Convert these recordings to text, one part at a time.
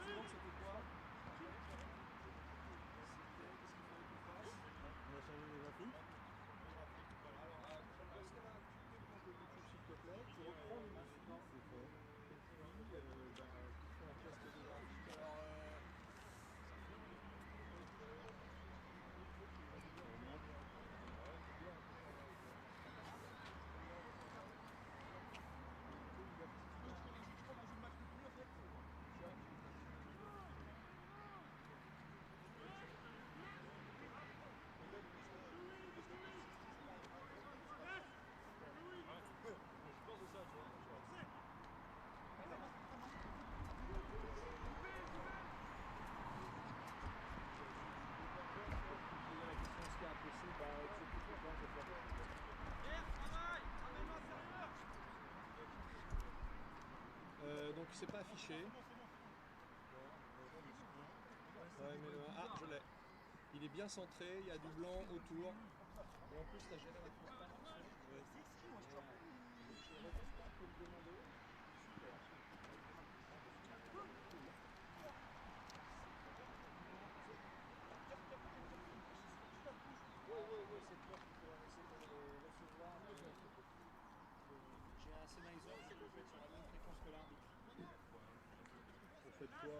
précédente, c'était quoi? Qu'est-ce qu'il fallait qu'on fasse? On a changé les graphiques. Voilà, alors, dans ce cas-là, tu te comptes le YouTube s'il te plaît, tu reprends les graphiques, C'est fait. et puis tu fais un test de graphique. Alors, donc c'est pas affiché. Ouais, mais ah, je l'ai. Il est bien centré, il y a du blanc autour. Et en plus, tu as géré la transparence. Ouais. Je peux le demander. Super. Ouais, c'est toi qui pourras essayer de le recevoir. J'ai un Sennheiser, je peux le mettre sur la même fréquence que l'arbitre. Vous faites quoi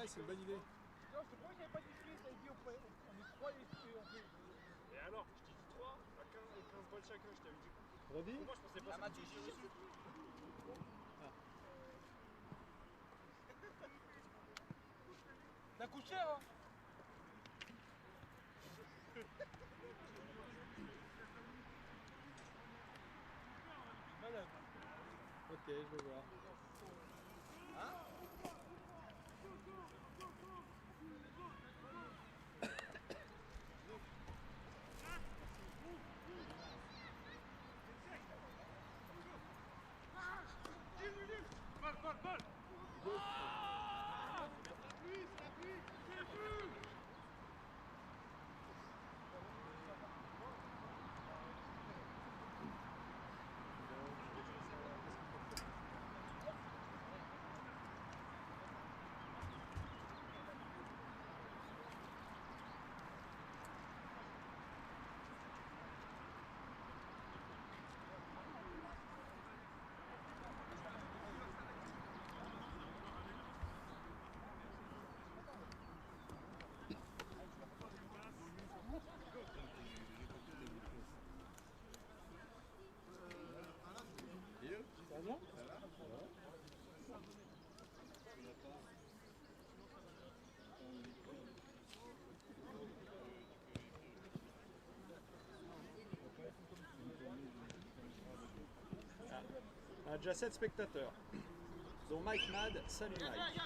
c'est une bonne idée. Non, je te promets qu'il n'y avait pas de display, ça a dit on est 3 et on fait. Et alors, je t'ai dit 3 à 15 balles chacun, je t'avais dit. Redis. Moi, je pensais pas ça. Ça coûte cher, hein. Malade. Ok, je vais voir. Hein? On a déjà 7 spectateurs, dont Mike Mad. Salut Mike.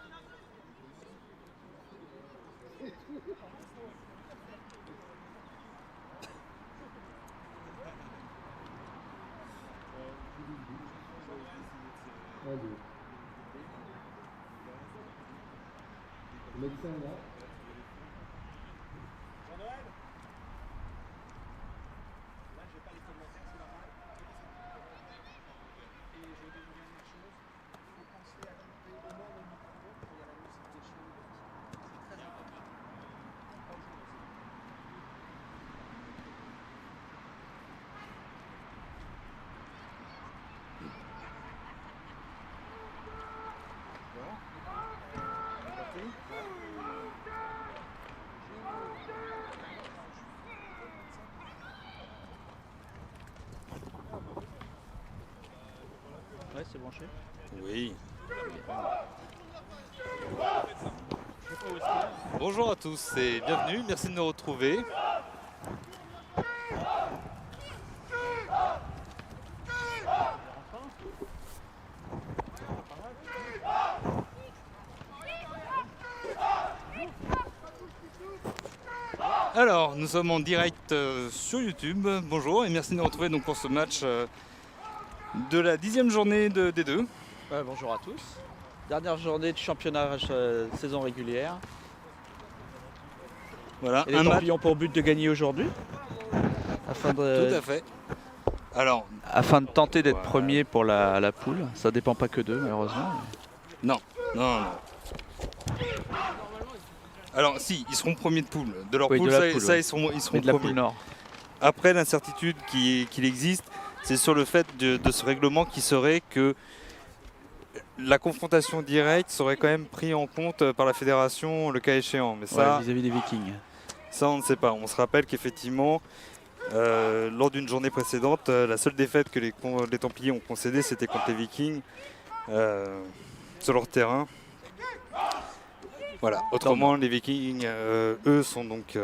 Allez. Le médecin là. Jean-Noël. Là, j'ai pas les commentaires, c'est normal. Et je vais vous dire une chose, il faut penser à couper au moins le micro quand il y a la musique des choses. C'est très important. Pas jouer aussi. Bon. C'est parti. Ouais, c'est branché. Oui. Bonjour à tous et bienvenue, merci de nous retrouver. Alors, nous sommes en direct sur YouTube. Bonjour et merci de nous retrouver donc, pour ce match de la 10e journée de D2. Bonjour à tous. Dernière journée de championnat saison régulière. Voilà, Et les un match. Templiers ont pour but de gagner aujourd'hui afin Tout de, à fait. Alors, afin de tenter d'être Voilà. premier pour la poule. Ça dépend pas que d'eux malheureusement. non. Alors, si, ils seront premiers de poule. De leur Oui, poule, de la ça, poule, ça, ouais. ils seront Mais de la premiers. poule nord. Après, l'incertitude qu'il existe, c'est sur le fait de ce règlement qui serait que la confrontation directe serait quand même pris en compte par la fédération le cas échéant. Mais ça, Ouais, vis-à-vis des Vikings. ça on ne sait pas. On se rappelle qu'effectivement, lors d'une journée précédente, la seule défaite que les Templiers ont concédée, c'était contre les Vikings sur leur terrain. Voilà. Autrement, les Vikings, eux, sont donc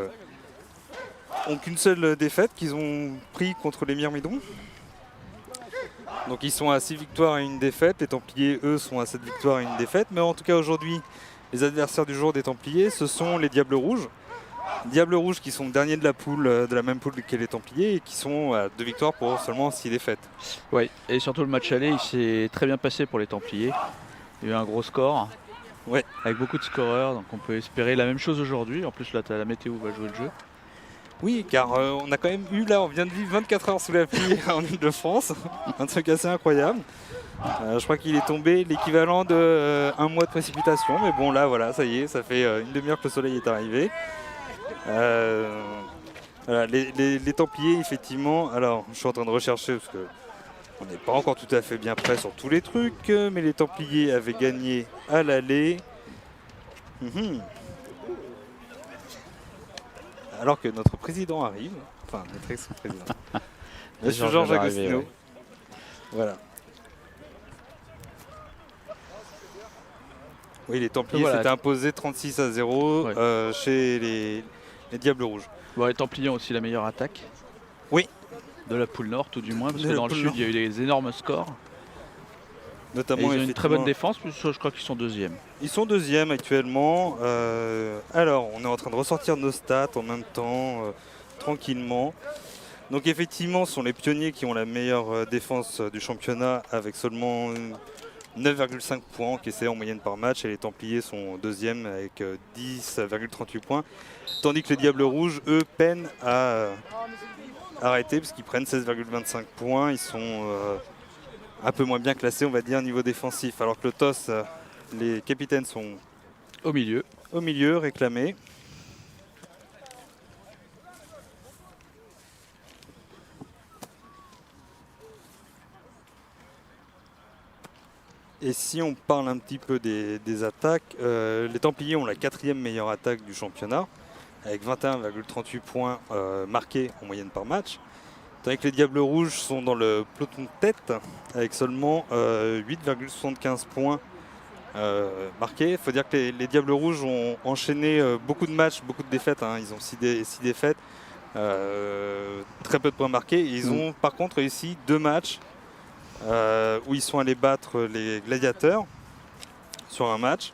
ont qu'une seule défaite qu'ils ont pris contre les Myrmidons. Donc ils sont à 6 victoires et une défaite. Les Templiers, eux, sont à 7 victoires et une défaite. Mais en tout cas, aujourd'hui, les adversaires du jour des Templiers, ce sont les Diables Rouges. Diables Rouges qui sont derniers de la poule, de la même poule que les Templiers, et qui sont à 2 victoires pour seulement 6 défaites. Oui, et surtout le match aller, il s'est très bien passé pour les Templiers. Il y a eu un gros score. Ouais. Avec beaucoup de scoreurs, donc on peut espérer la même chose aujourd'hui. En plus, là, la météo va jouer le jeu. Oui, car on a quand même eu, là, on vient de vivre 24 heures sous la pluie en Ile-de-France. Un truc assez incroyable. Je crois qu'il est tombé l'équivalent de un mois de précipitation. Mais bon, là, voilà, ça y est, ça fait une demi-heure que le soleil est arrivé. Voilà, les Templiers, effectivement. Alors, je suis en train de rechercher parce que on n'est pas encore tout à fait bien prêt sur tous les trucs. Mais les Templiers avaient gagné à l'aller. Alors que notre président arrive, enfin notre ex-président, Monsieur Georges Agostino. Ouais. Voilà. Oui, les Templiers Voilà. s'étaient imposés 36-0 Ouais. chez les Diables Rouges. Bon, les Templiers ont aussi la meilleure attaque. Oui. De la poule nord, tout du moins, parce De que la dans le poule sud, nord. il y a eu des énormes scores. Et Notamment, ils ont une très bonne effectivement, défense, puis je crois qu'ils sont deuxièmes. ils sont deuxièmes actuellement. Alors, on est en train de ressortir nos stats en même temps, tranquillement. Donc effectivement, ce sont les pionniers qui ont la meilleure défense du championnat avec seulement 9,5 points encaissés en moyenne par match, et les Templiers sont deuxièmes avec 10,38 points. Tandis que les Diables Rouges, eux, peinent à arrêter parce qu'ils prennent 16,25 points. Ils sont un peu moins bien classés, on va dire, niveau défensif. Alors que le TOS, les capitaines sont Au milieu. au milieu, réclamés. Et si on parle un petit peu des attaques, les Templiers ont la 4e meilleure attaque du championnat, avec 21,38 points marqués en moyenne par match. Tandis que les Diables Rouges sont dans le peloton de tête, avec seulement 8,75 points marqués. Il faut dire que les Diables Rouges ont enchaîné beaucoup de matchs, beaucoup de défaites. Ils ont 6 défaites, très peu de points marqués. Et ils ont par contre réussi 2 matchs où ils sont allés battre les Gladiateurs sur un match.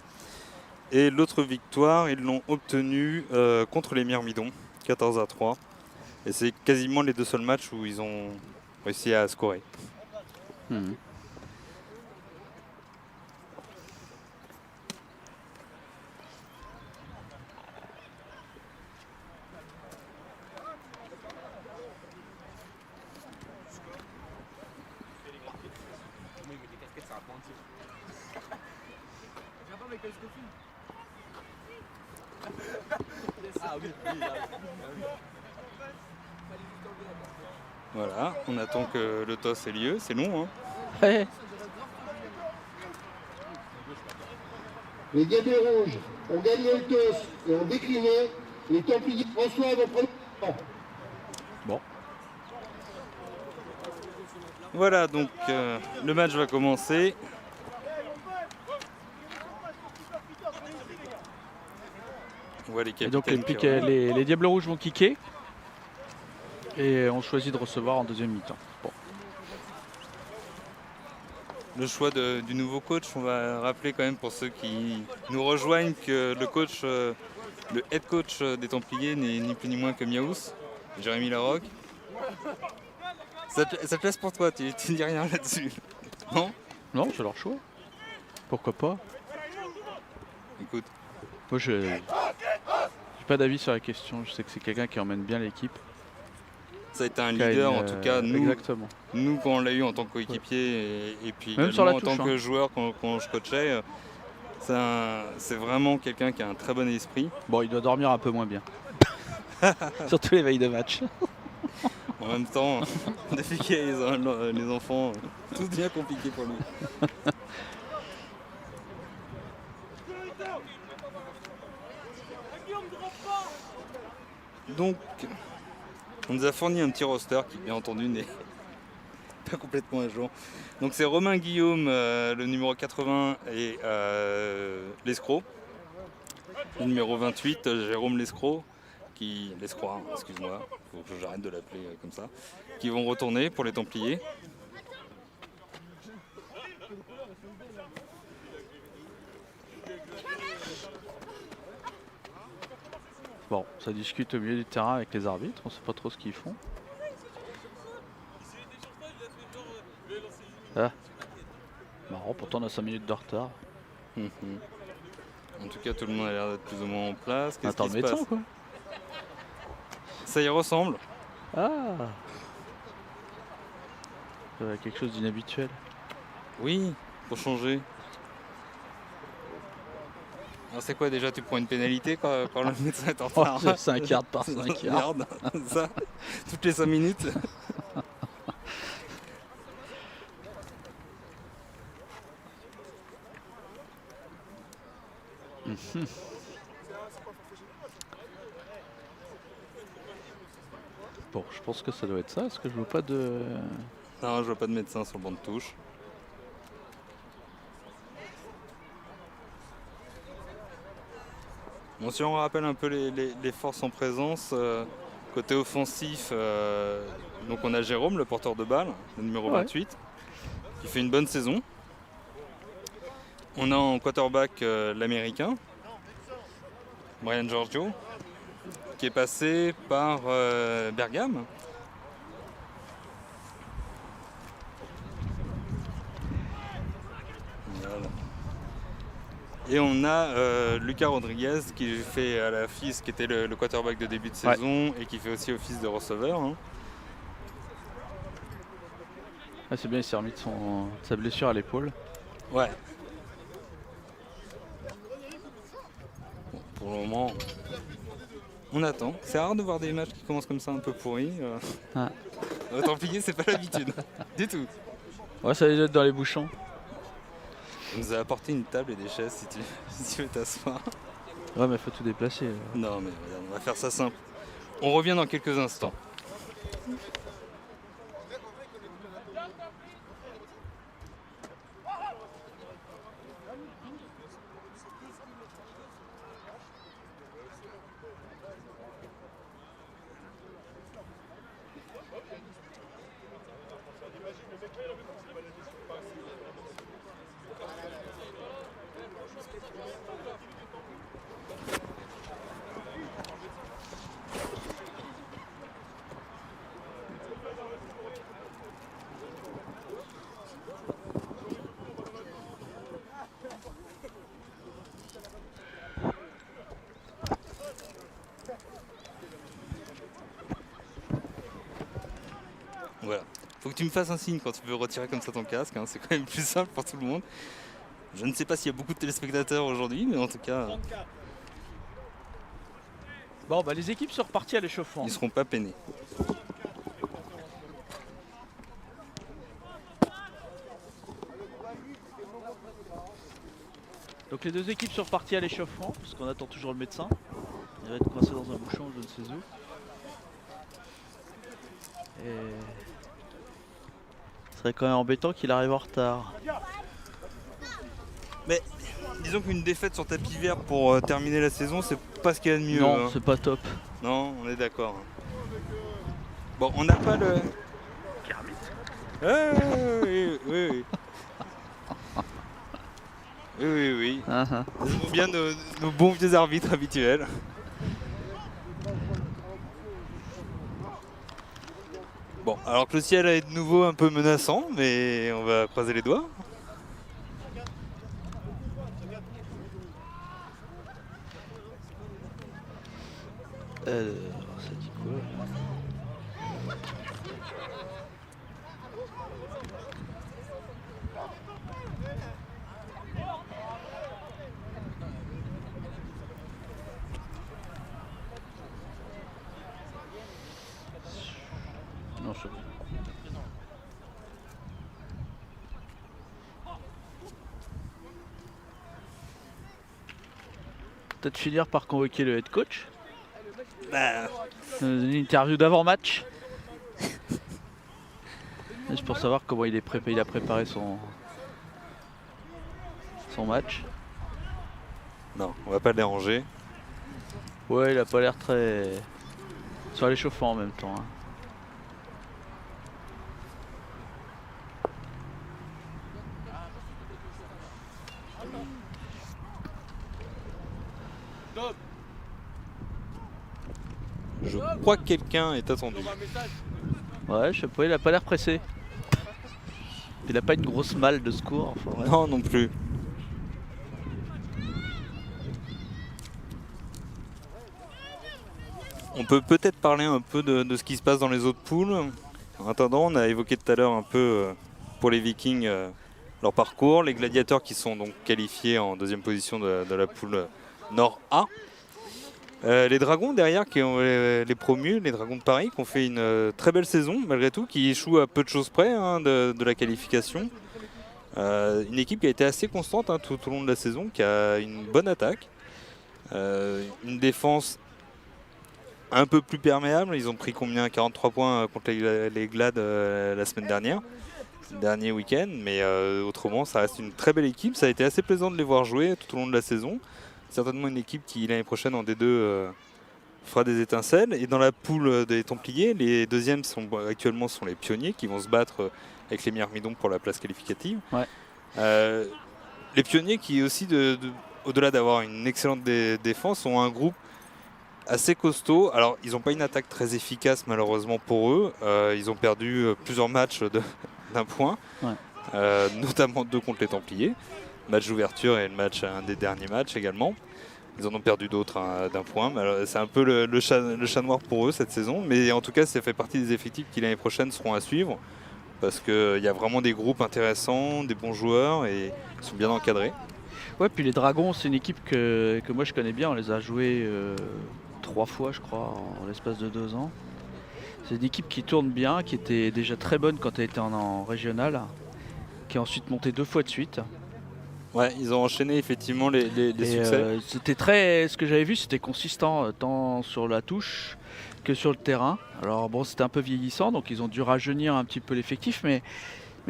Et l'autre victoire, ils l'ont obtenue contre les Myrmidons, 14-3. Et c'est quasiment les 2 seuls matchs où ils ont réussi à scorer. Voilà, on attend que le toss ait lieu, c'est long. Hein. Ouais. Les Diables Rouges ont gagné le toss et ont décliné. Les Templiers reçoivent au premier temps. Bon. Voilà, donc le match va commencer. On voit les Et donc capitaines qui reviennent. les Diables Rouges vont kicker. Et on choisit de recevoir en deuxième mi-temps. Bon. Le choix du nouveau coach, on va rappeler quand même pour ceux qui nous rejoignent que le coach Le head coach des Templiers n'est ni plus ni moins que Miaous, Jérémy Larocque. Ça te laisse pour toi, tu dis rien là-dessus. Non? Non, c'est leur choix. Pourquoi pas? Écoute, Moi, j'ai pas d'avis sur la question. Je sais que c'est quelqu'un qui emmène bien l'équipe. ça a été un Qui a leader, une, en tout cas, Exactement. nous quand on l'a eu en tant que coéquipier et puis Même sur également la en tant touche, que joueur quand je coachais, c'est vraiment quelqu'un qui a un très bon esprit. Bon, il doit dormir un peu moins bien. Surtout les veilles de match. En même temps, depuis qu'il y a les enfants, tout devient compliqué pour lui. Donc, on nous a fourni un petit roster qui, bien entendu, n'est pas complètement à jour. Donc, c'est Romain Guillaume, le numéro 80, et l'escroc. Le numéro 28, Jérôme l'escroc, l'escroc, excuse-moi, faut que j'arrête de l'appeler comme ça, qui vont retourner pour les Templiers. Bon, ça discute au milieu du terrain avec les arbitres. On sait pas trop ce qu'ils font. Ah. Marrant, pourtant on a 5 minutes de retard. En tout cas, tout le monde a l'air d'être plus ou moins en place. Qu'est-ce Attends, qui se le médecin passe ou quoi? Ça y ressemble. Ah, quelque chose d'inhabituel. Oui, pour changer. Alors c'est quoi déjà, tu prends une pénalité quand le médecin est en retard? Oh, 5 yards par 5 yards. Merde, ça, toutes les 5 minutes. Bon, je pense que ça doit être ça. Est-ce que je vois pas de... Non, je vois pas de médecin sur le banc de touche. Bon, si on rappelle un peu les forces en présence, côté offensif, donc on a Jérôme, le porteur de balle, le numéro 28, qui fait une bonne saison. On a en quarterback l'américain, Brian Giorgio, qui est passé par Bergame. Voilà. Et on a Lucas Rodriguez qui fait à la FIS, qui était le quarterback de début de saison et qui fait aussi office de receveur. Hein. Ah, c'est bien, il s'est remis de sa blessure à l'épaule. Ouais. Bon, pour le moment, on attend. C'est rare de voir des matchs qui commencent comme ça un peu pourris. Ah. Aux Templiers, c'est pas l'habitude. Du tout. Ouais, ça les jette dans les bouchons. On nous a apporté une table et des chaises si tu veux t'asseoir. Ouais, mais faut tout déplacer. Non, mais regarde, on va faire ça simple. On revient dans quelques instants. Voilà. Faut que tu me fasses un signe quand tu veux retirer comme ça ton casque, hein. C'est quand même plus simple pour tout le monde. Je ne sais pas s'il y a beaucoup de téléspectateurs aujourd'hui, mais en tout cas, Bon, bah les équipes sont reparties à l'échauffement. ils ne seront pas peinés. Donc les deux équipes sont reparties à l'échauffement, parce qu'on attend toujours le médecin. Il va être coincé dans un bouchon, je ne sais où. Et... ce serait quand même embêtant qu'il arrive en retard. Mais disons qu'une défaite sur tapis vert pour terminer la saison, c'est pas ce qu'il y a de mieux. Non, hein. c'est pas top. Non, on est d'accord. Bon, on n'a pas le... Oui, oui, oui. Oui. Uh-huh. Nous avons bien nos bons vieux arbitres habituels. Bon, alors que le ciel est de nouveau un peu menaçant, mais on va croiser les doigts. Ça dit quoi? Non, c'est bon. Peut-être finir par convoquer le head coach. Bah, Une interview d'avant-match. C'est pour savoir comment il a préparé son match. non, on va pas le déranger. Ouais, il a pas l'air très sur l'échauffement en même temps. Hein. Je crois que quelqu'un est attendu. Ouais, je sais pas, il a pas l'air pressé. Il a pas une grosse malle de secours. Enfin, ouais. Non, non plus. On peut peut-être parler un peu de ce qui se passe dans les autres poules. En attendant, on a évoqué tout à l'heure un peu pour les Vikings leur parcours. Les Gladiateurs qui sont donc qualifiés en deuxième position de la poule Nord A. Les Dragons derrière qui ont les promus, les Dragons de Paris qui ont fait une très belle saison malgré tout, qui échouent à peu de choses près hein, de la qualification. Une équipe qui a été assez constante hein, tout au long de la saison, qui a une bonne attaque, une défense un peu plus perméable. Ils ont pris combien? 43 points contre les Glades la semaine dernière, le dernier week-end, mais autrement ça reste une très belle équipe. Ça a été assez plaisant de les voir jouer tout au long de la saison. Certainement une équipe qui l'année prochaine en D2 fera des étincelles. Et dans la poule des Templiers, les deuxièmes actuellement sont les Pionniers qui vont se battre avec les Myrmidons pour la place qualificative. Ouais. Les Pionniers qui aussi, au-delà d'avoir une excellente défense, ont un groupe assez costaud. Alors ils n'ont pas une attaque très efficace malheureusement pour eux. Ils ont perdu plusieurs matchs d'un point, notamment 2 contre les Templiers. Match d'ouverture et un des derniers matchs également. Ils en ont perdu d'autres d'un point. C'est un peu le chat noir pour eux cette saison. Mais en tout cas, ça fait partie des effectifs qui l'année prochaine seront à suivre. Parce qu'il y a vraiment des groupes intéressants, des bons joueurs et ils sont bien encadrés. Ouais, puis les Dragons, c'est une équipe que moi je connais bien. On les a joués 3 fois, je crois, en l'espace de 2 ans. C'est une équipe qui tourne bien, qui était déjà très bonne quand elle était en régional, qui a ensuite monté 2 fois de suite. Ouais, ils ont enchaîné effectivement les succès. Ce que j'avais vu, c'était consistant tant sur la touche que sur le terrain. Alors bon, c'était un peu vieillissant, donc ils ont dû rajeunir un petit peu l'effectif, mais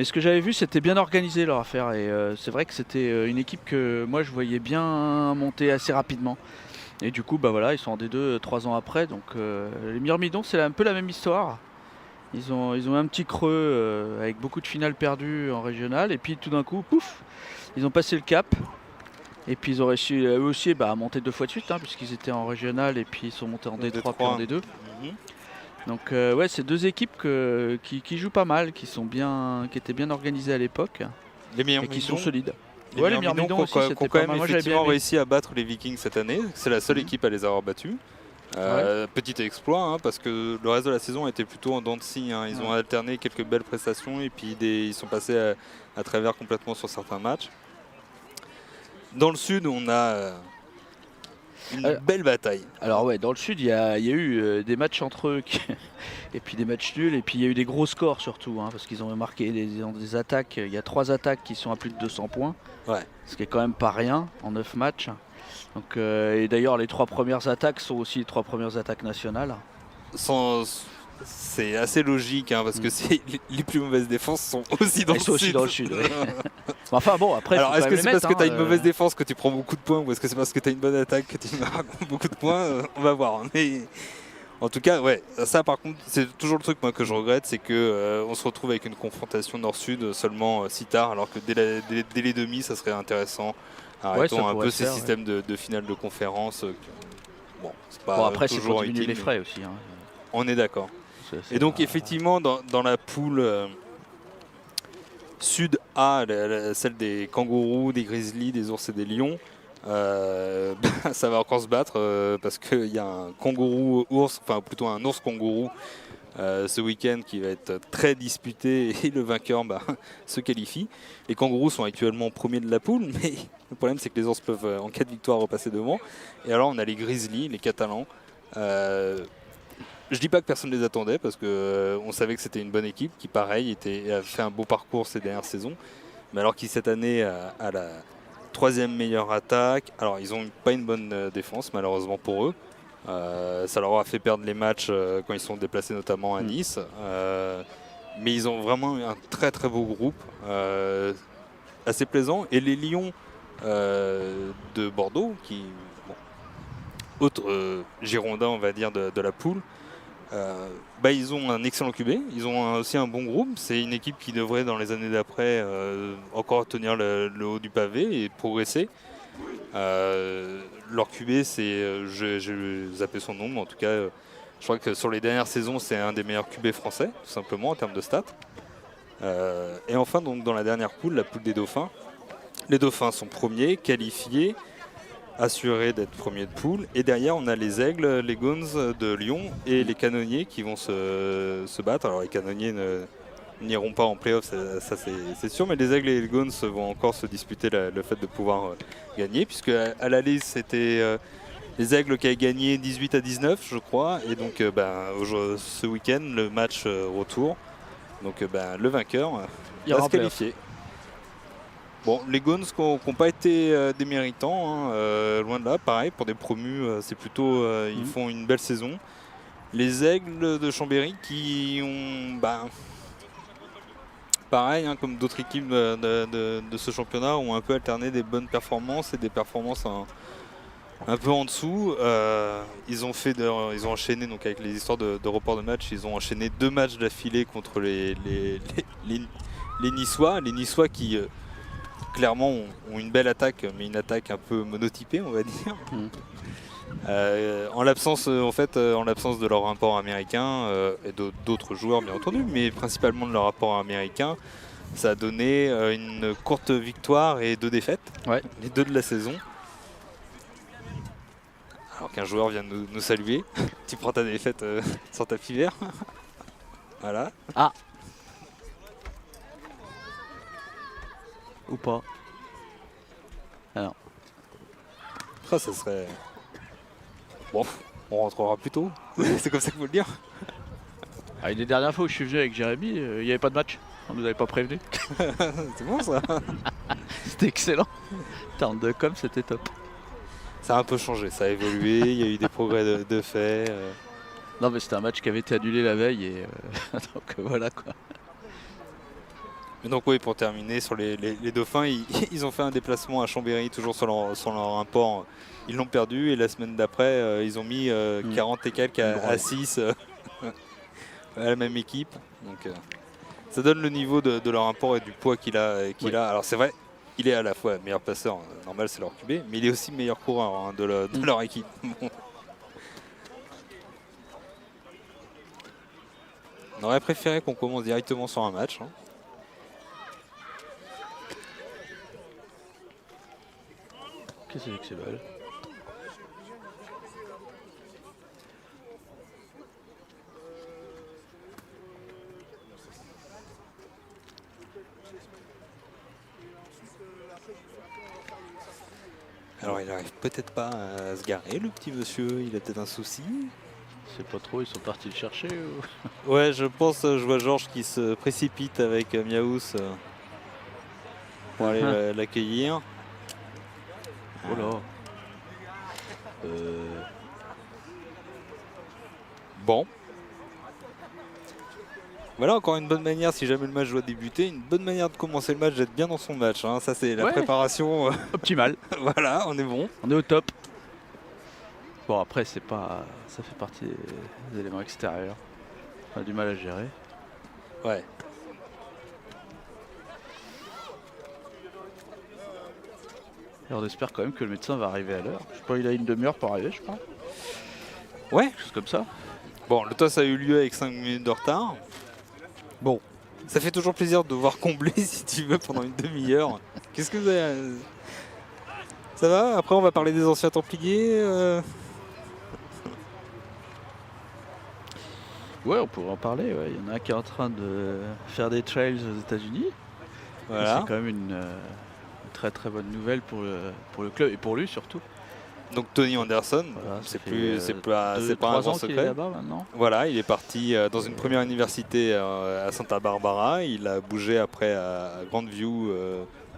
ce que j'avais vu, c'était bien organisé leur affaire. Et c'est vrai que c'était une équipe que moi je voyais bien monter assez rapidement. Et du coup, bah voilà, ils sont en D2 3 ans après. Donc les Myrmidons, c'est un peu la même histoire. Ils ont un petit creux avec beaucoup de finales perdues en régional, et puis tout d'un coup, pouf, ils ont passé le cap. Et puis ils ont réussi eux aussi à monter 2 fois de suite, hein, puisqu'ils étaient en régional et puis ils sont montés en D3 puis en D2. Donc ouais, c'est 2 équipes qui jouent pas mal, qui étaient bien organisées à l'époque et qui sont solides. Les Myrmidons aussi, qui ont quand même effectivement réussi à battre les Vikings cette année. C'est la seule équipe à les avoir battus. Petit exploit hein, parce que le reste de la saison était plutôt en dents de scie. Hein. Ils ont alterné quelques belles prestations et puis ils sont passés à travers complètement sur certains matchs. Dans le sud, on a une belle bataille. Alors ouais, dans le sud, il y a eu des matchs entre eux et puis des matchs nuls, et puis il y a eu des gros scores surtout, hein, parce qu'ils ont marqué des attaques. Il y a 3 attaques qui sont à plus de 200 points, ce qui est quand même pas rien en 9 matchs. Donc, et d'ailleurs, les 3 premières attaques sont aussi les 3 premières attaques nationales. C'est assez logique hein, parce que les plus mauvaises défenses sont aussi dans le sud. Dans le sud. Ouais. Enfin bon, après. Alors est-ce que c'est parce que tu as une mauvaise défense que tu prends beaucoup de points, ou est-ce que c'est parce que tu as une bonne attaque que tu marques beaucoup de points? On va voir. Mais en tout cas, ouais, ça par contre, c'est toujours le truc moi, que je regrette, c'est que on se retrouve avec une confrontation nord-sud seulement si tard, alors que dès les demi, ça serait intéressant. Arrêtons un peu ces systèmes de finale de conférence. Bon, c'est pas après, c'est toujours pour diminuer utile, les frais aussi. Hein. On est d'accord. C'est Et donc pas- effectivement dans la poule Sud A, celle des kangourous, des grizzlies, des ours et des lions, ça va encore se battre parce qu'il y a un kangourou ours, enfin plutôt un ours kangourou ce week-end qui va être très disputé et le vainqueur se qualifie. Les kangourous sont actuellement premiers de la poule, mais le problème c'est que les ours peuvent en cas de victoire repasser devant. Et alors on a les grizzlies, les catalans. Je dis pas que personne ne les attendait parce que on savait que c'était une bonne équipe qui pareil a fait un beau parcours ces dernières saisons. Mais alors qui cette année a la 3e meilleure attaque. Alors ils n'ont pas une bonne défense malheureusement pour eux. Ça leur a fait perdre les matchs quand ils sont déplacés notamment à Nice. Mais ils ont vraiment un très très beau groupe, assez plaisant. Et les Lions de Bordeaux, qui autre Girondin on va dire de la poule, ils ont un excellent QB, ils ont aussi un bon groupe. C'est une équipe qui devrait dans les années d'après encore tenir le haut du pavé et progresser. Leur QB, c'est, j'ai zappé son nom, mais en tout cas, je crois que sur les dernières saisons, c'est un des meilleurs QB français, tout simplement en termes de stats. Et enfin, donc, dans la dernière poule, la poule des Dauphins, les Dauphins sont premiers, qualifiés, assurés d'être premiers de poule. Et derrière, on a les Aigles, les Gaunes de Lyon et les Canonniers qui vont se battre. Alors, les Canonniers n'iront pas en play-off, ça c'est sûr, mais les Aigles et les Gaunes vont encore se disputer le fait de pouvoir gagner, puisque à l'aller c'était les Aigles qui avaient gagné 18-19 je crois, et donc ce week-end le match retour, donc le vainqueur va se qualifier. Bon, les Gaunes qui n'ont pas été des méritants, loin de là, pareil, pour des promus, c'est plutôt, ils font une belle saison. Les Aigles de Chambéry qui ont... pareil, comme d'autres équipes de ce championnat, ont un peu alterné des bonnes performances et des performances un peu en dessous. Ils ont enchaîné donc avec les histoires de report de match. Ils ont enchaîné 2 matchs d'affilée contre les Niçois. Les Niçois qui clairement ont une belle attaque, mais une attaque un peu monotypée, on va dire. En l'absence de leur rapport américain et d'autres joueurs bien entendu, mais principalement de leur rapport américain, ça a donné une courte victoire et 2 défaites, les 2 de la saison. Alors qu'un joueur vient de nous saluer, tu prends ta défaite sans tapis vert. Voilà. Ah. Ou pas. Alors. Ça serait... Bon, on rentrera plus tôt. C'est comme ça qu'il faut le dire. Les dernières fois où je suis venu avec Jérémy, il n'y avait pas de match. On nous avait pas prévenu. C'est bon ça. C'était excellent. En termes de com, c'était top. Ça a un peu changé, ça a évolué, il y a eu des progrès de fait. Non mais c'était un match qui avait été annulé la veille et donc voilà quoi. Mais donc oui, pour terminer sur les Dauphins, ils ont fait un déplacement à Chambéry, toujours sur leur import. Ils l'ont perdu et la semaine d'après, ils ont mis 40 et quelques à 6 à la même équipe. Donc ça donne le niveau de leur import et du poids qu'il a. Alors c'est vrai, il est à la fois meilleur passeur, normal c'est leur QB, mais il est aussi meilleur coureur de leur équipe. Bon. On aurait préféré qu'on commence directement sur un match. Qu'est-ce que c'est que ces balles? Alors il arrive peut-être pas à se garer le petit monsieur, il a peut-être un souci. C'est pas trop, ils sont partis le chercher ou... Ouais, je pense, je vois Georges qui se précipite avec Miaous pour aller l'accueillir. Oh là. Bon. Voilà encore une bonne manière, si jamais le match doit débuter, une bonne manière de commencer le match, d'être bien dans son match. Ça c'est la préparation optimale. Voilà, on est bon. On est au top. Bon après c'est pas, ça fait partie des éléments extérieurs. On a du mal à gérer. Ouais. Et on espère quand même que le médecin va arriver à l'heure. Je sais pas, il a une demi-heure pour arriver, je crois. Ouais. Quelque chose comme ça. Bon, le toss a eu lieu avec 5 minutes de retard. Bon, ça fait toujours plaisir de voir combler si tu veux pendant une demi-heure. Qu'est-ce que vous avez... Ça va? Après on va parler des anciens Templiers. Ouais, on pourrait en parler. Ouais. Il y en a un qui est en train de faire des trails aux États-Unis. Voilà. C'est quand même une très très bonne nouvelle pour le club et pour lui surtout. Donc Tony Anderson, Voilà, c'est pas pas un grand qu'il est secret. là-bas maintenant. Voilà, il est parti dans une première université à Santa Barbara. Il a bougé après à Grandview,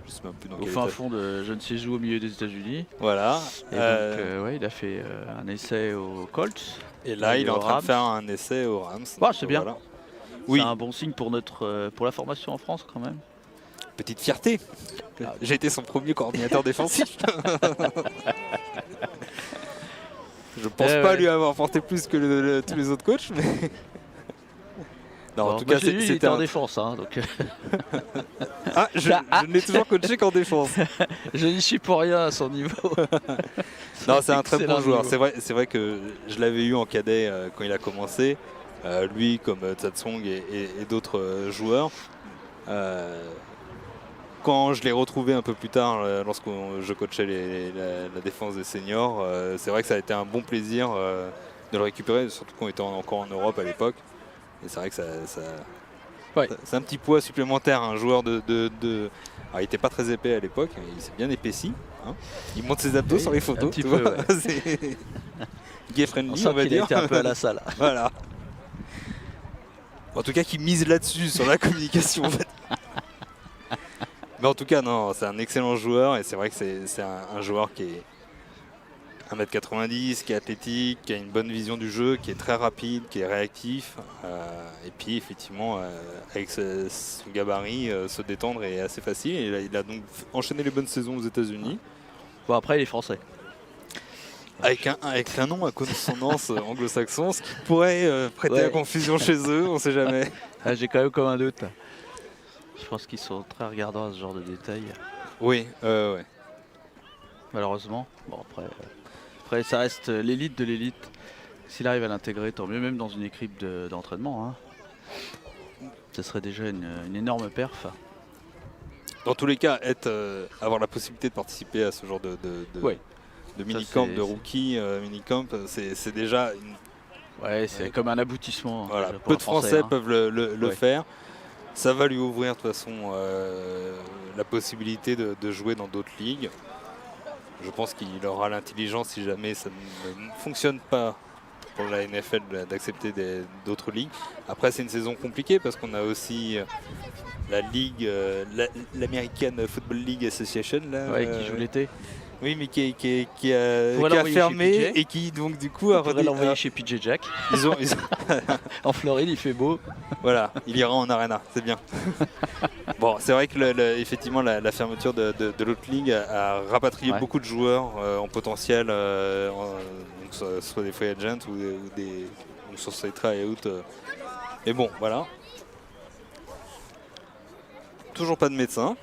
je sais même plus dans Au quel fin état. fond de je ne sais où au milieu des États-Unis. Voilà. Et donc, ouais, il a fait un essai aux Colts. Et là, il est en aux train de Rams. faire un essai aux Rams. Bah, c'est bien. Voilà. Oui, C'est un bon signe pour pour la formation en France quand même. petite fierté. Ah. J'ai été son premier coordinateur défensif. Je pense pas ouais. lui avoir apporté plus que tous les autres coachs, mais... Non, Bon, en tout moi, cas, j'ai vu, il c'était était en un... défense, hein, donc Ah, je ne l'ai toujours coaché qu'en défense. je n'y suis pour rien à son niveau. Non, c'est un très bon excellent joueur. niveau. C'est vrai que je l'avais eu en cadet quand il a commencé. Lui, comme Tsatsong et d'autres joueurs. Quand je l'ai retrouvé un peu plus tard, lorsque je coachais la défense des seniors, c'est vrai que ça a été un bon plaisir de le récupérer, surtout qu'on était encore en Europe à l'époque. Et c'est vrai que Ouais. c'est un petit poids supplémentaire, un joueur de... Alors, il n'était pas très épais à l'époque, mais il s'est bien épaissi. Hein. Il monte ses abdos Oui, sur les un photos. petit Tu peu, vois. ouais. C'est gay On friendly, sent on va qu'il a dire. été un peu à la salle. Voilà. En tout cas, qui mise là-dessus, sur la communication. En fait. Mais en tout cas, non, c'est un excellent joueur et c'est vrai que c'est un joueur qui est 1m90, qui est athlétique, qui a une bonne vision du jeu, qui est très rapide, qui est réactif. Et puis, effectivement, avec son gabarit, se détendre est assez facile. Et il a donc enchaîné les bonnes saisons aux États-Unis. Bon, après, il est français. Avec un nom à consonance anglo-saxon, ce qui pourrait prêter Ouais. à confusion chez eux, on sait jamais. Ah, j'ai quand même comme un doute. Je pense qu'ils sont très regardants à ce genre de détails, Oui, ouais. malheureusement. Bon, après ça reste l'élite de l'élite. S'il arrive à l'intégrer, tant mieux, même dans une équipe d'entraînement. Hein. Ce serait déjà une énorme perf. Dans tous les cas, avoir la possibilité de participer à ce genre de Ouais. mini-camp, c'est- de rookie, mini-camp, c'est déjà Ouais, c'est comme un aboutissement. voilà, pour peu un de Français hein. peuvent le Ouais. faire. Ça va lui ouvrir de toute façon la possibilité de jouer dans d'autres ligues. Je pense qu'il aura l'intelligence, si jamais ça ne fonctionne pas pour la NFL, d'accepter d'autres ligues. Après, c'est une saison compliquée parce qu'on a aussi la ligue, l'American Football League Association. Là, Ouais, qui joue l'été. oui, mais qui Pourrait a l'envoyer fermé chez PJ. et qui donc du coup a On pourrait l'envoyer chez PJ Jack. Ils ont- En Floride, il fait beau. Voilà, il ira en arena, c'est bien. Bon, c'est vrai que effectivement la fermeture de l'autre ligue a rapatrié Ouais. beaucoup de joueurs en potentiel, donc soit des free agents ou sur ces try-out. Mais bon, voilà. Toujours pas de médecin.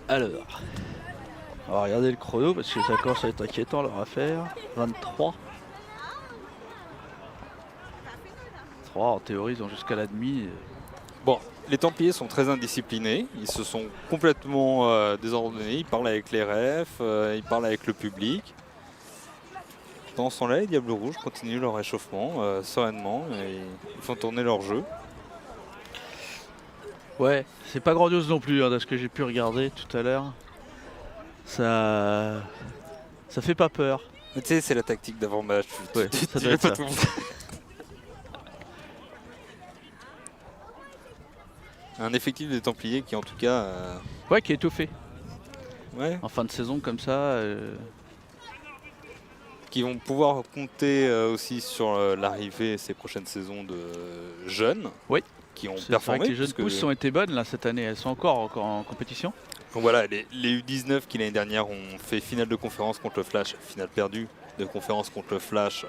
Alors, on va regarder le chrono parce que ça commence à être inquiétant leur affaire. 23. 3 en théorie, ils ont jusqu'à la demi. Bon, les Templiers sont très indisciplinés, ils se sont complètement désordonnés, ils parlent avec les refs, ils parlent avec le public. Pendant ce temps-là, les Diables Rouges continuent leur réchauffement sereinement et ils font tourner leur jeu. Ouais, c'est pas grandiose non plus, hein, de ce que j'ai pu regarder tout à l'heure. Ça fait pas peur. Mais tu sais, c'est la tactique d'avant-match. Ouais, Tu ça veux doit être pas ça. tout- Un effectif des Templiers qui en tout cas... Ouais, qui est étoffé. ouais, En fin de saison comme ça. qui vont pouvoir compter aussi sur l'arrivée ces prochaines saisons de jeunes Oui. qui ont C'est vrai performé. que les jeunes puisque- pousses ont été bonnes là cette année. Elles sont encore en compétition. Donc voilà, les U19 qui l'année dernière ont fait finale de conférence contre le Flash, finale perdue de conférence contre le Flash,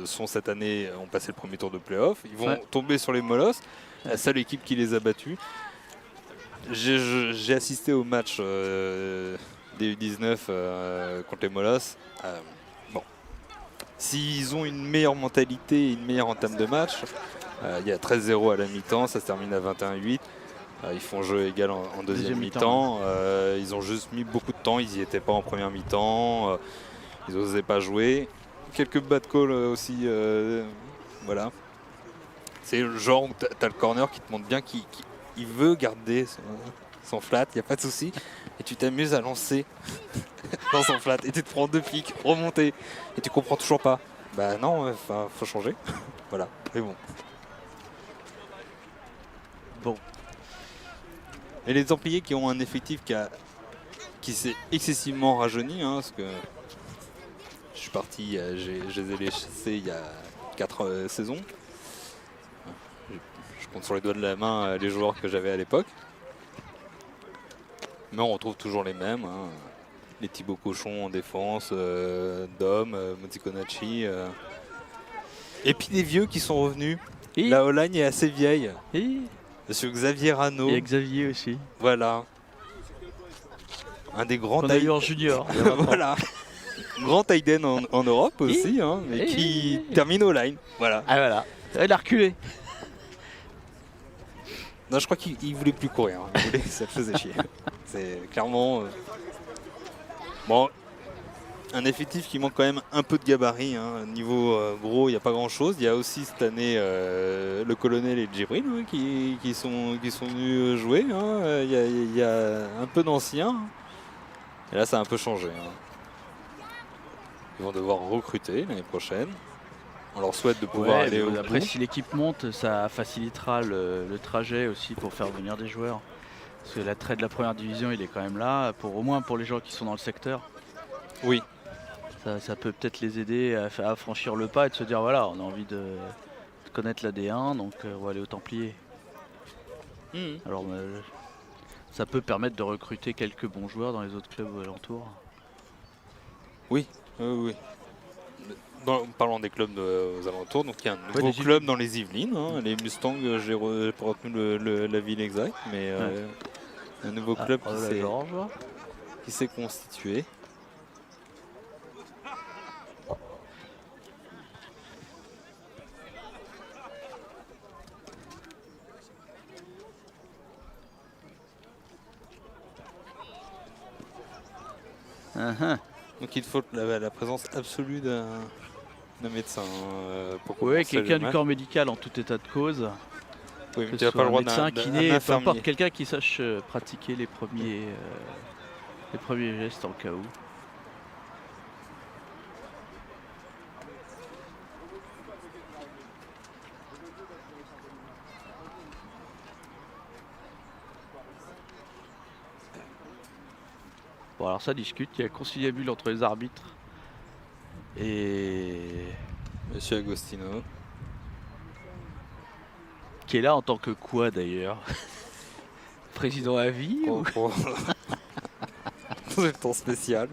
sont cette année, ont passé le premier tour de playoff. Ils vont tomber sur les Molosses, la seule équipe qui les a battus. J'ai assisté au match des U19 contre les Molosses. Bon, S'ils ont une meilleure mentalité et une meilleure entame de match, il y a 13-0 à la mi-temps, ça se termine à 21-8. Ils font jeu égal en deuxième mi-temps. Ils ont juste mis beaucoup de temps, ils n'y étaient pas en première mi-temps. Ils n'osaient pas jouer. Quelques bad calls aussi. Voilà. C'est le genre où tu as le corner qui te montre bien qu'il veut garder son flat, il n'y a pas de souci. Et tu t'amuses à lancer dans son flat. Et tu te prends 2 pics, remonter. Et tu comprends toujours pas. Bah non, faut changer. Voilà, mais bon. Bon. Et les Templiers qui ont un effectif qui s'est excessivement rajeuni, hein, parce que je suis parti, je les ai laissés il y a 4 saisons. Je compte sur les doigts de la main les joueurs que j'avais à l'époque. Mais on retrouve toujours les mêmes. Hein. Les Thibaut Cochon en défense, Dom, Mozikonacci. Et puis des vieux qui sont revenus. Et la O-line est assez vieille. Et Monsieur Xavier Rano. il y a Xavier aussi. Voilà. Un des grands On a eu en junior. voilà. Grand tight end en Europe aussi, hein, mais qui termine O-line. Voilà. Ah voilà. Il a reculé. Non, je crois qu'il voulait plus courir. Hein. Ça le faisait chier. C'est clairement. Bon, un effectif qui manque quand même un peu de gabarit. Hein. Niveau gros, il n'y a pas grand chose. Il y a aussi cette année le colonel et le Djibril hein, qui sont venus jouer. Hein. Il y a un peu d'anciens. Et là, ça a un peu changé. Hein. Ils vont devoir recruter l'année prochaine. On leur souhaite de pouvoir aller au après, bout. si l'équipe monte, ça facilitera le trajet aussi pour faire venir des joueurs. Parce que l'attrait de la première division, il est quand même là, au moins pour les gens qui sont dans le secteur. Oui. Ça peut peut-être les aider à franchir le pas et de se dire voilà, on a envie de connaître la D1, donc on va aller au Templiers. Alors ça peut permettre de recruter quelques bons joueurs dans les autres clubs alentours. Oui, oui. Parlons des clubs aux alentours, donc il y a un nouveau les club dans les Yvelines, hein, les Mustangs, j'ai pas retenu la ville exacte, mais un nouveau club qui s'est constitué. Donc il faut la présence absolue d'un médecin pour oui, quelqu'un du corps médical en tout état de cause. Oui, mais tu n'as pas le droit d'un médecin, kiné, peu infirmier. importe, quelqu'un qui sache pratiquer les premiers gestes en cas où. Bon, alors ça discute, il y a conciliabule entre les arbitres et Monsieur Agostino. Qui est là en tant que quoi d'ailleurs? Président à vie ou... C'est le temps spécial,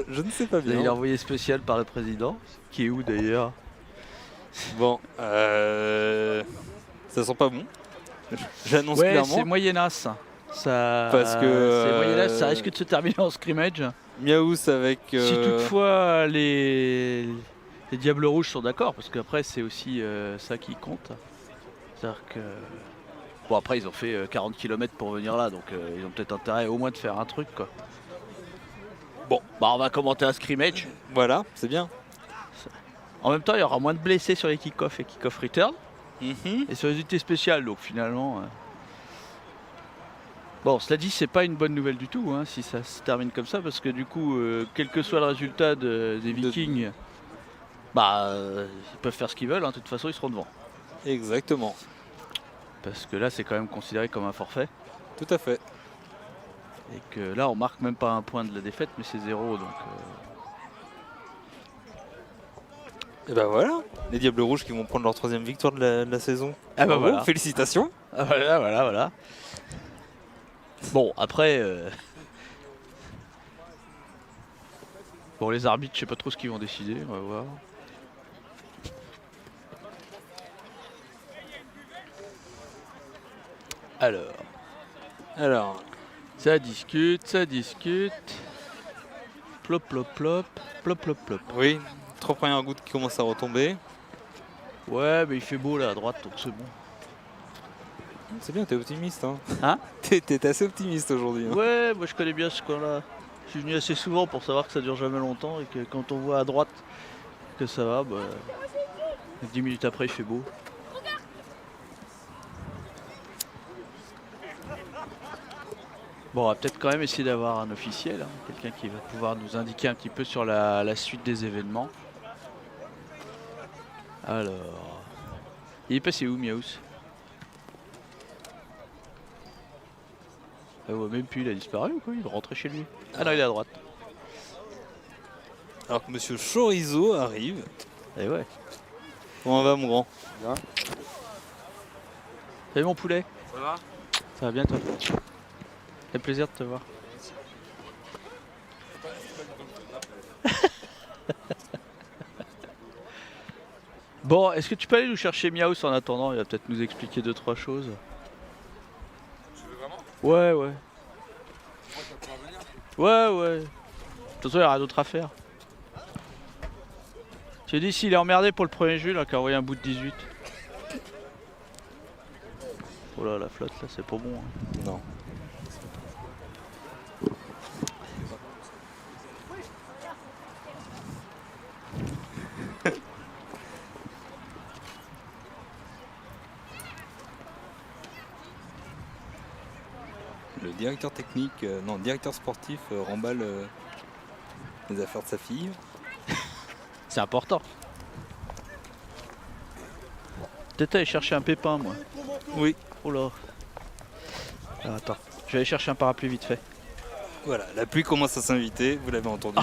je ne sais pas bien. Il est envoyé spécial par le président, qui est où d'ailleurs? Bon, ça sent pas bon. J'annonce ouais, clairement. c'est moyennasse. Ça, parce que c'est moyennasse, ça risque de se terminer en scrimmage. Miaous avec. Si toutefois les Diables Rouges sont d'accord, parce qu'après c'est aussi ça qui compte. C'est-à-dire que. Bon, après ils ont fait 40 km pour venir là, donc ils ont peut-être intérêt au moins de faire un truc quoi. Bon, bah on va commenter un scrimmage. Voilà, c'est bien. En même temps, il y aura moins de blessés sur les kick-off et kick-off return. Et sur les unités spéciales, donc finalement. Bon, cela dit, c'est pas une bonne nouvelle du tout hein, si ça se termine comme ça, parce que du coup, quel que soit le résultat des Vikings, bah, ils peuvent faire ce qu'ils veulent, hein, de toute façon, ils seront devant. Exactement. Parce que là, c'est quand même considéré comme un forfait. Tout à fait. Et que là, on marque même pas un point de la défaite, mais c'est 0, donc. Et ben voilà, les Diables Rouges qui vont prendre leur 3e victoire de la saison. Ah bah bravo, voilà. Félicitations. Ah voilà. Bon, après... Bon, les arbitres, je sais pas trop ce qu'ils vont décider, on va voir. Alors... Ça discute. Plop. Oui, 3 premières gouttes qui commencent à retomber. Ouais, mais il fait beau là à droite, donc c'est bon. C'est bien, t'es optimiste. Hein, Hein? T'es assez optimiste aujourd'hui. Hein. Ouais, moi je connais bien ce coin-là. Je suis venu assez souvent pour savoir que ça dure jamais longtemps et que quand on voit à droite que ça va, bah, 10 minutes après il fait beau. Bon, on va peut-être quand même essayer d'avoir un officiel, hein, quelqu'un qui va pouvoir nous indiquer un petit peu sur la suite des événements. Alors, il est passé où, Miaous? Ah ouais, même plus, il a disparu ou quoi? Il est rentré chez lui. Ah non, il est à droite. Alors que monsieur Chorizo arrive. Et ouais. Comment va, mon grand? Salut mon poulet. Ça va? Ça va bien toi? Ça fait plaisir de te voir. Bon, est-ce que tu peux aller nous chercher Miaous en attendant? Il va peut-être nous expliquer 2-3 choses. Tu veux vraiment? Ouais, ouais. Moi, tu vas pouvoir venir? Ouais, ouais. De toute façon, il n'y a rien d'autre à faire. Tu dis s'il est emmerdé pour le 1er juillet, là, qui a envoyé un bout de 18. Oh là, la flotte, là, c'est pas bon. Hein. Non. Le directeur technique, non, directeur sportif remballe les affaires de sa fille. C'est important. Peut-être aller chercher un pépin, moi. Oui. Oh là. Alors, attends, je vais aller chercher un parapluie vite fait. Voilà, la pluie commence à s'inviter, vous l'avez entendu.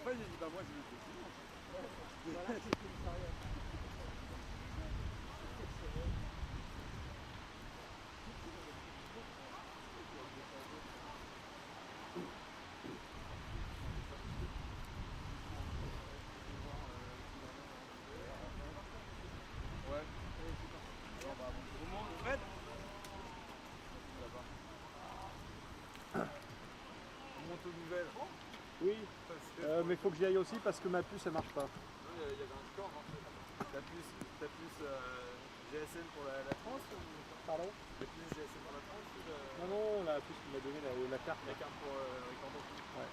téléphone, j'ai dit bah moi je le fais. Voilà, c'était une carrière. Ouais. Alors bah bon, au moment Fred. On monte aux nouvelles. Oui, Parce que mais il faut que j'y aille aussi parce que ma puce elle marche pas. il y avait un score. Hein. T'as plus GSM pour la France ou Pardon? t'as plus GSM pour la France ou Non, non, la puce qu'il m'a donné, la carte. la carte pour Ricardo? Ouais.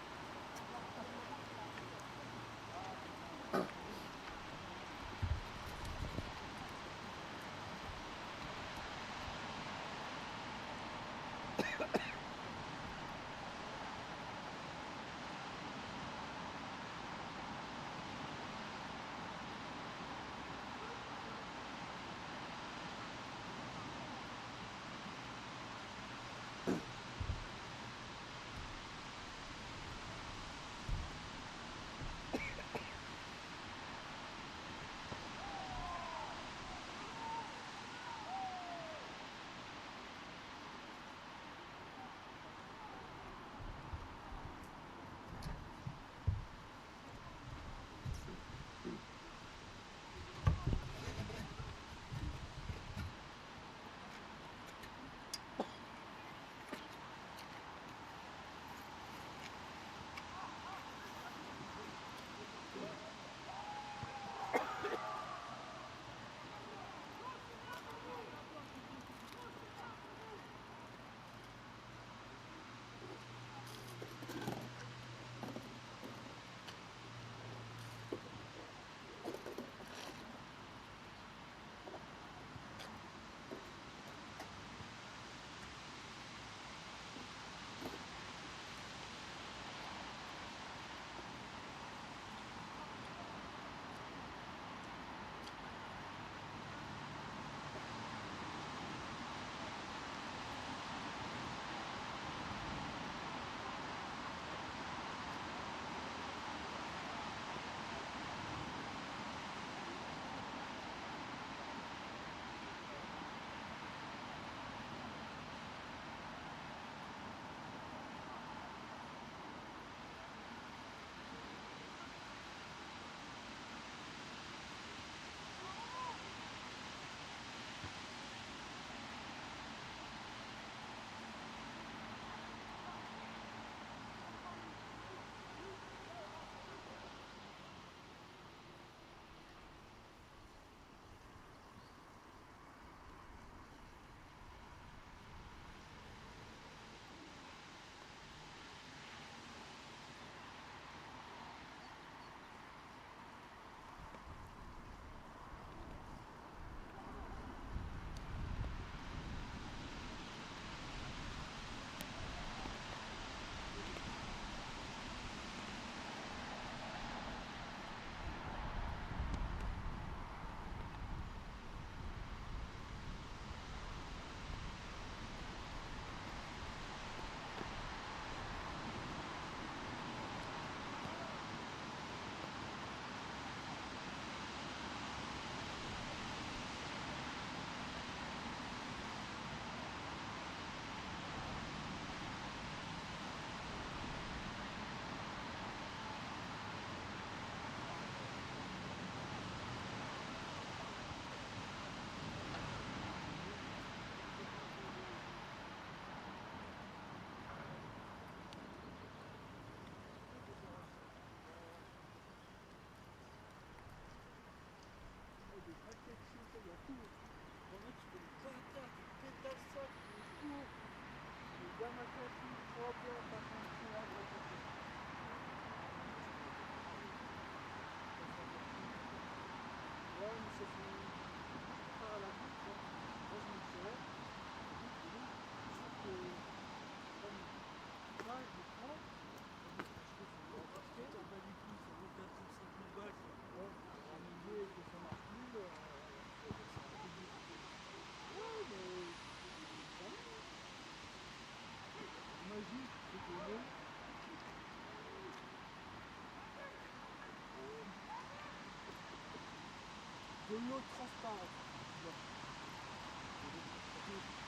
l'eau transparente.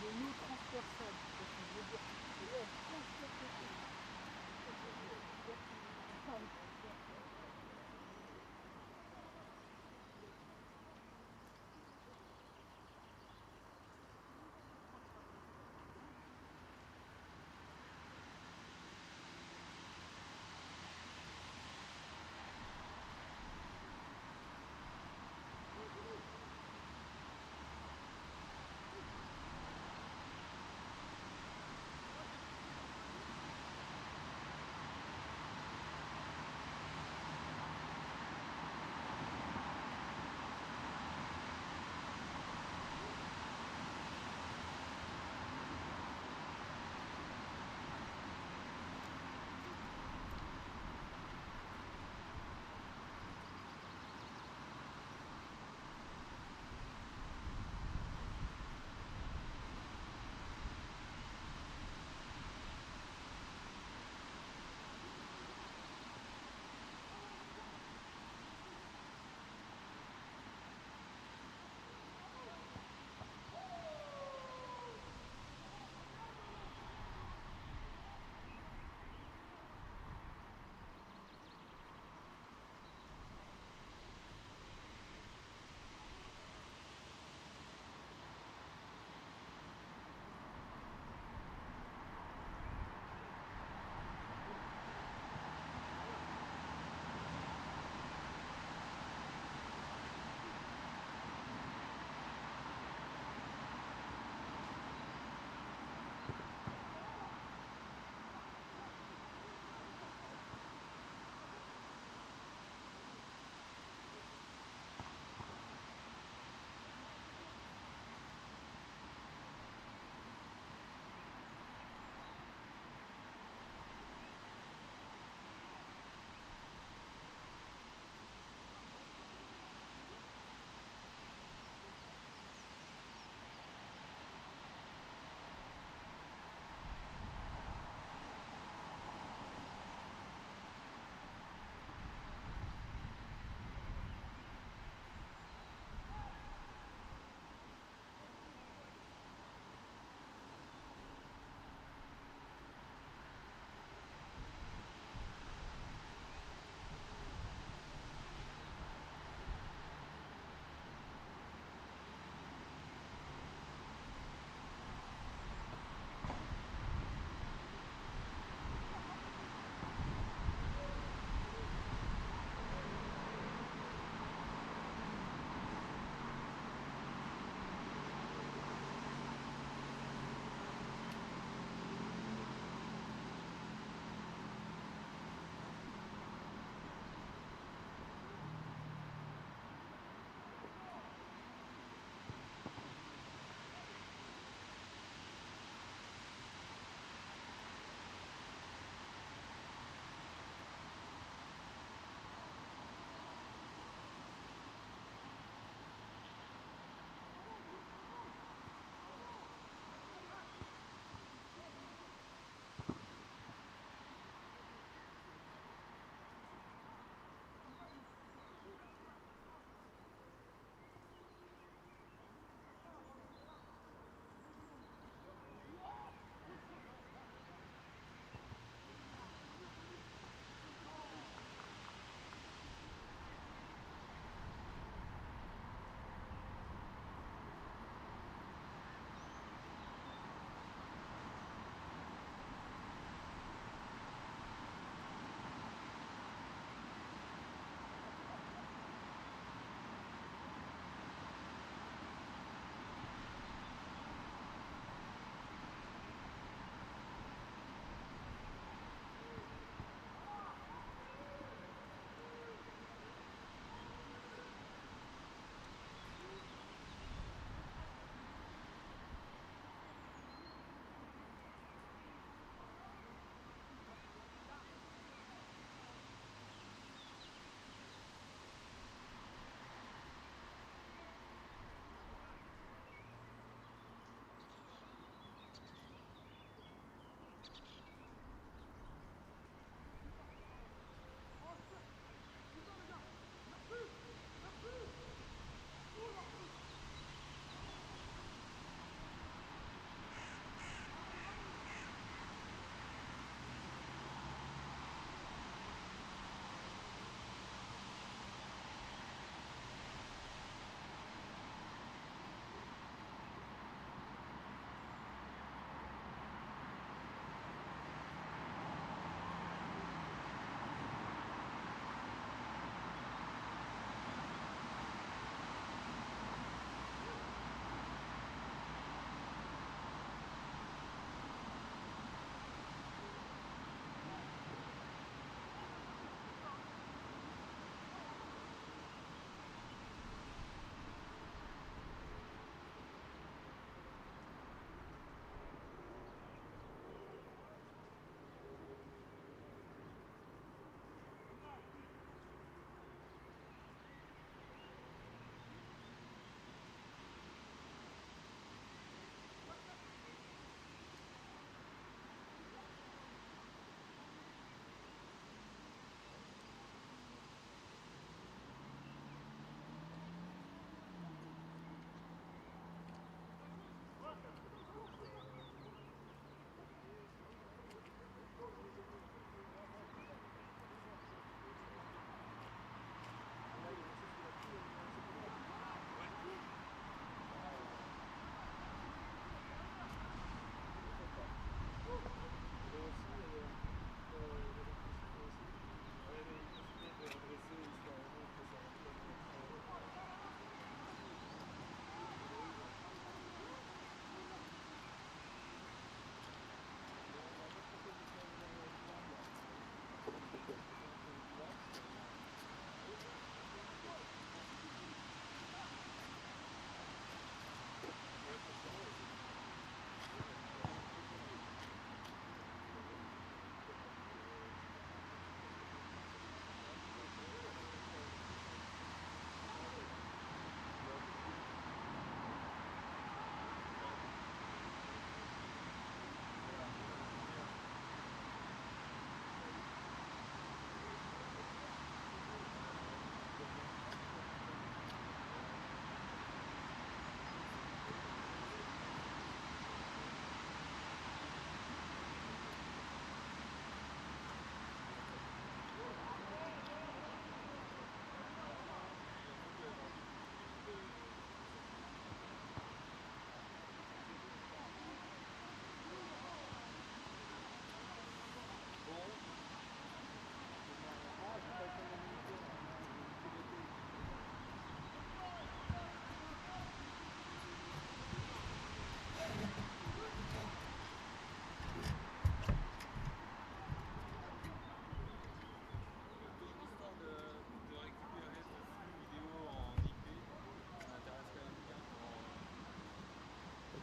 De l'eau transperçable. Parce que je veux dire, et là, elle transporte le truc.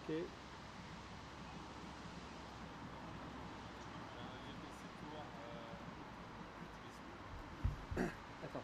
Ok. Attends.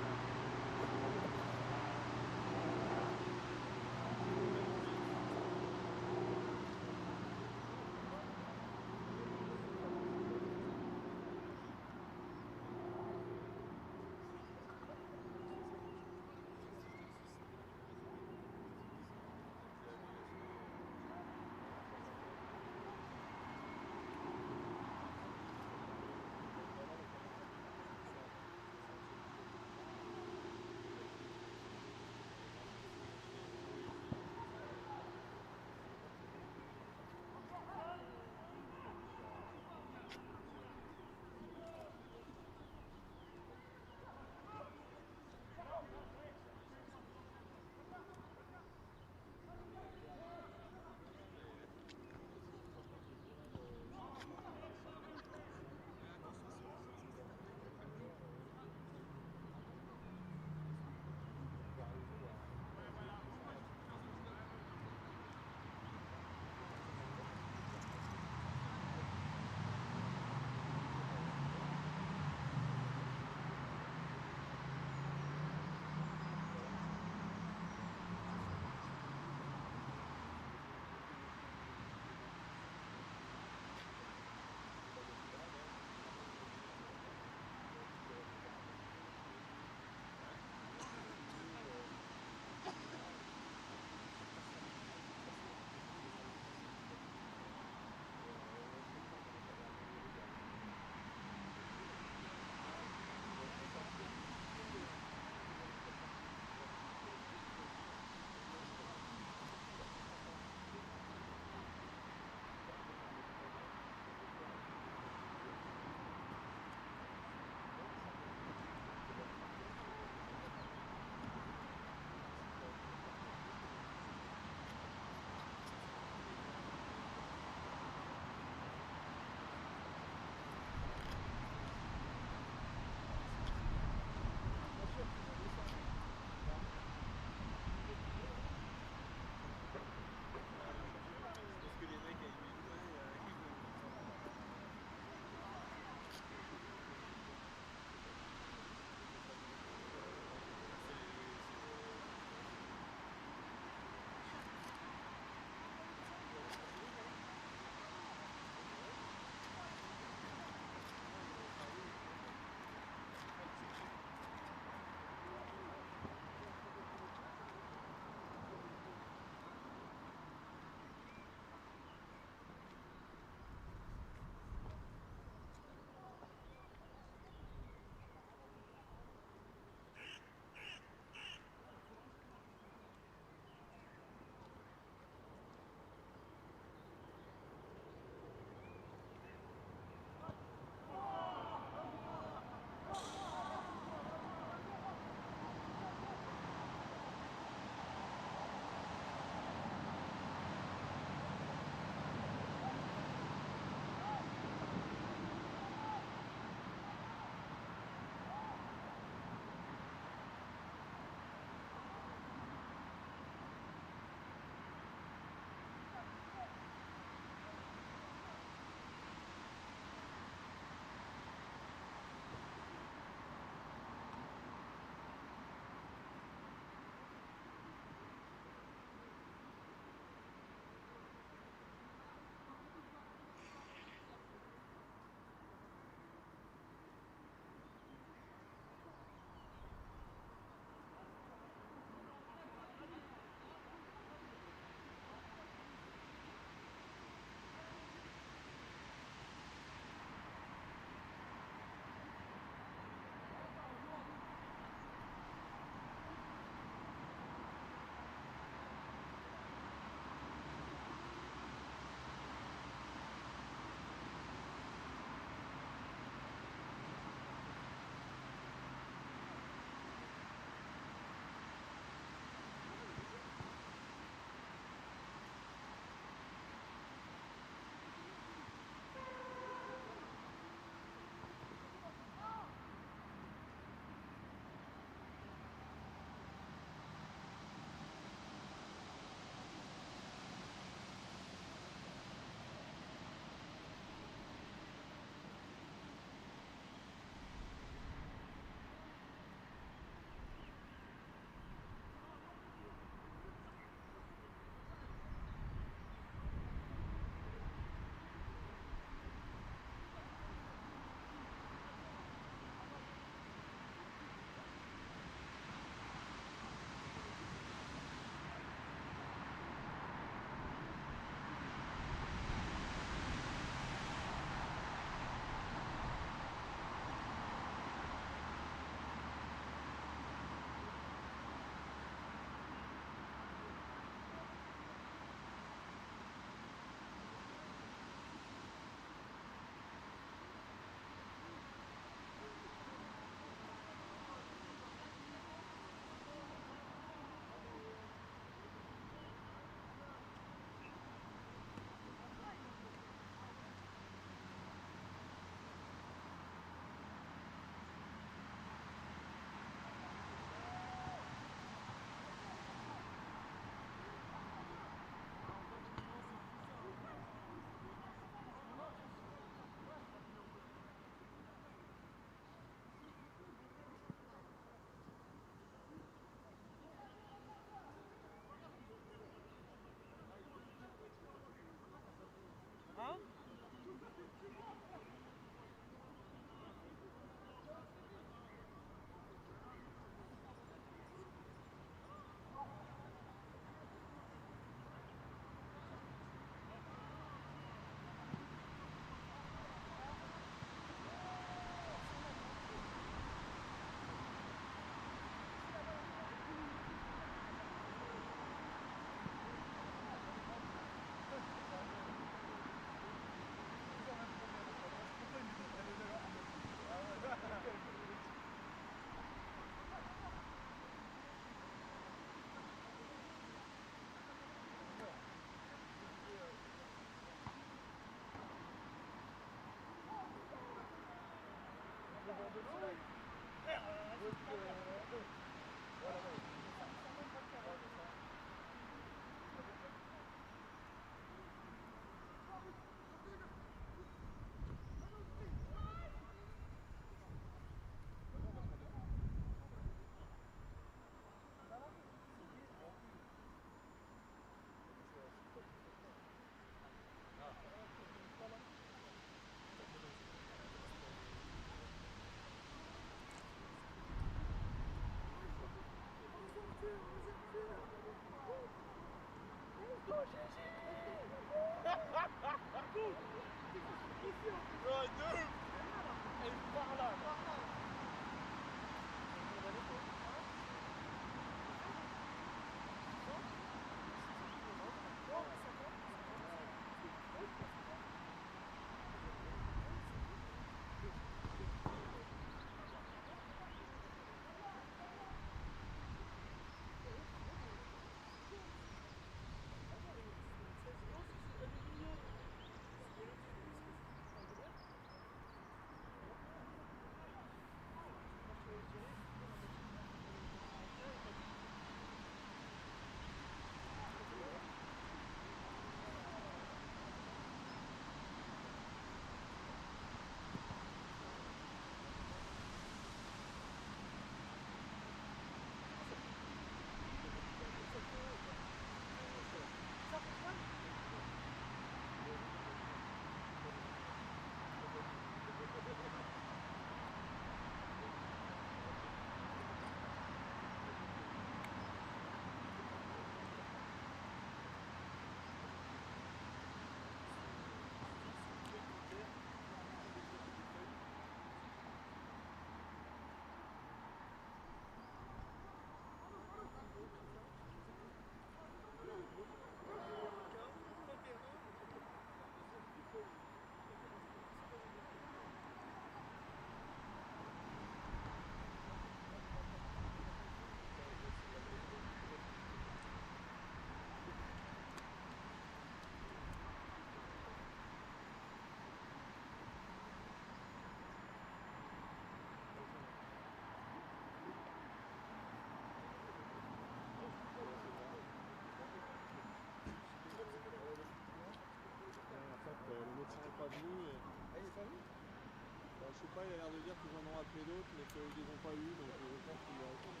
pas venu. Ah, il est pas venu? Bah, je sais pas, il a l'air de dire qu'ils en ont appelé d'autres, mais qu'ils les ont pas eu, donc je pense qu'il va répondre.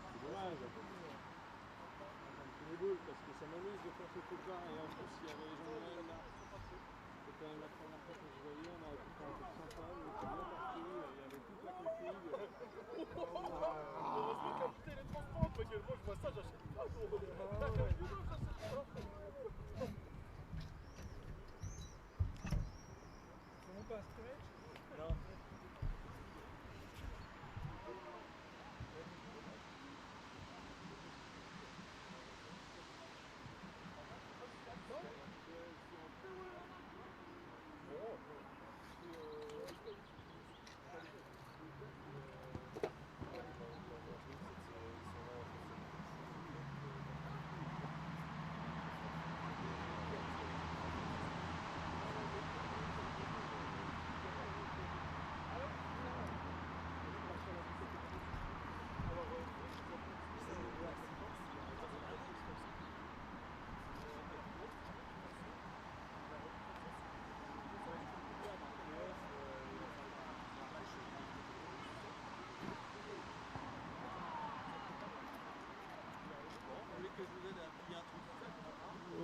C'est dommage. C'est les boules, parce que ça m'amuse de faire ce truc-là, et en plus, il y avait les gens de Noël là. C'est quand même la première fois que je voyais, on aurait pu faire un truc sympa, mais c'est bien parti, il y avait toute la config. Capter les transports, parce que moi je vois ça, j'achète pas. Comment pas un stretch? Non.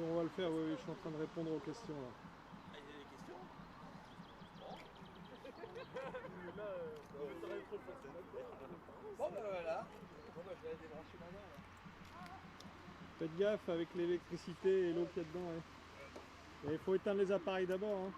On va le faire, oui, je suis en train de répondre aux questions là. Ah, il y a des questions? Bon. Ça va être trop facile. Bon, ben voilà. Bon, ben je vais aller débrancher ma main là. Faites gaffe avec l'électricité et l'eau qu'il y a dedans. Ouais. Et il faut éteindre les appareils d'abord. Hein.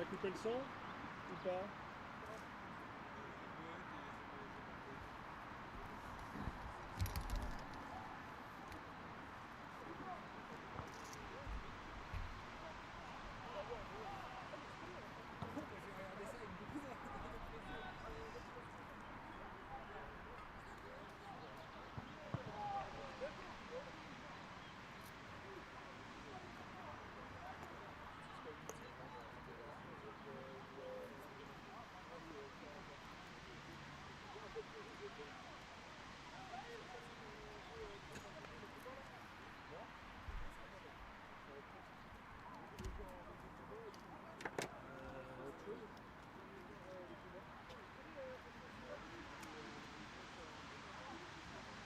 a coupé le son ou pas?